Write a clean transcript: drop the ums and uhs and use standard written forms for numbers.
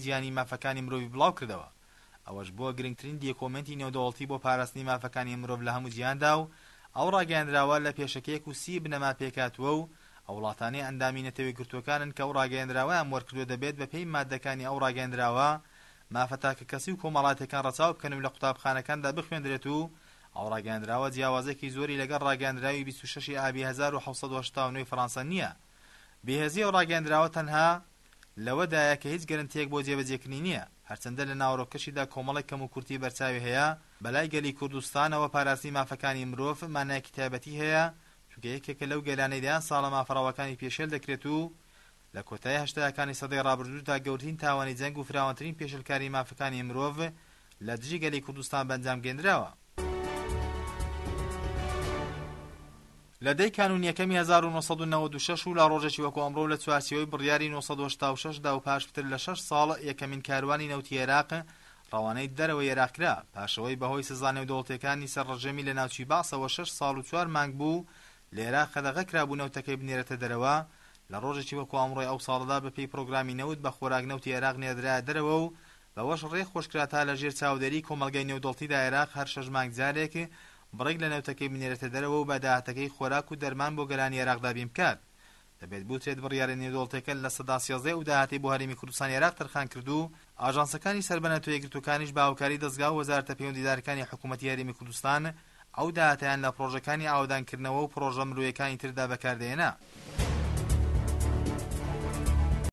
زیانی مافەکانی مرۆڤی بڵاو کردەوە. ئەوەش بۆ گرنگترین دیکۆمنتی نێودەوڵەتی بۆ پاراستنی مافەکانی مرۆڤ لە هەموو جیهاندا و ئەو ڕاگەیاندراوە لە پێشەکەیەک و سی بنەما پێکاتوە و ئەو وڵاتانەی ئەندامی نەتەوەی گرتوەکانن کە ئەو ڕاگەیاندراوەیان وەرکردووە دەبێت بە پێی مادەکانی ئەو ڕاگەیاندراوە مافەتاکە کەسی و کۆمەڵاتەکان ڕەچاو بکەن و لە قوتابخانەکاندا بخوێندرێت و ئەو ڕاگەیاندراوە جیاوازێکی زۆری لەگەڵ ڕاگەیاندراوی 26 ئابی 1789 فەڕەنسا نییە. بێهێزی ئەو ڕاگەیاندراوە تەنها لەوەدایە کە هیچ گەرنتیەک بۆ جێبەجێکردنی نییە، هەرچەندە لە ناوڕۆکەشیدا کۆمەڵێک کەم و کورتی بەرچاوی هەیە. بەلای گەلی کوردستانەوە پاراستنی مافەکانی مرۆڤ مانایەکی تایبەتی هەیە، چونکە یەکێکە لەو گەلانەیدایان ساڵە مافەڕەوەکانی پێشێل دەکرێت و لە کۆتایی هەشتاکانی سەدەی ڕابردوودا گەورترین تاوانی جەنگ و فراوانترین پێشلکاری مافەکانی مرۆڤ لە دژی گەلی کوردستان بەنجام گێنراوە. لە دەی کانونیەکەمی 1996 و لە ڕۆژێکی وەکو ئەمڕۆ لە چوارچێوەی بڕیاری 1986 دا و پاشتر لە 6 ساڵ یەکەمین کاروانی نەوتی عێراق ڕەوانەی دەرەوە عێراقرا، پاشەوەی بەهۆی سزا نێودەوڵەتیەکانی سەرڕەژەمی لە ناوچی باسەوە 6 ساڵ و 4 مانگ بوو لە عێراق قەدەغەکرا بوو نەوتەکەی بنێرێتە دەرەوە. لە ڕۆژێکی وەکو ئەمڕۆی ئەو ساڵدا بەپێی پرۆگرامی نەوت بە خۆراک نەوتی عێراق نێردرایە دەرەوە و بەوەش ڕێخۆشکراتا لە ژێر چاودێری کۆمەلگای نێودەوڵەتیدا عێراق هەر 6 مانگ جارێک بڕێک لە نەوتەکەی بنێرێتە دەرەوە و بەداهاتەکەی خۆراک و دەرمان بۆ گەلانی عێراقدا بیم بکات. دەبێت بوترێت بڕیارە نێودەوڵەتیەکە لە سەدا 13 و داهاتی بۆ هەرێمی کوردستان عێراق تەرخان کرد و ئاژانسەکانی سەربەنەتۆ یەکگرتوەکانیش بە هاوکاری دەستگا و وەزارەتە پەیوەندیدارەکانی حکوومەتی هەرێمی کوردستان ئەو داهاتیان لە پرۆژەکانی ئاودانکردنەوە و پرۆژە مرۆیەکانی تردا بەکاردێنا.